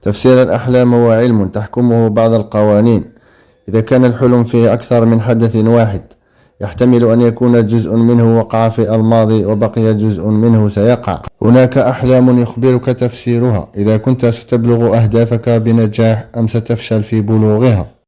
تفسير الأحلام هو علم تحكمه بعض القوانين. إذا كان الحلم فيه أكثر من حدث واحد، يحتمل أن يكون جزء منه وقع في الماضي وبقي جزء منه سيقع. هناك أحلام يخبرك تفسيرها إذا كنت ستبلغ أهدافك بنجاح أم ستفشل في بلوغها.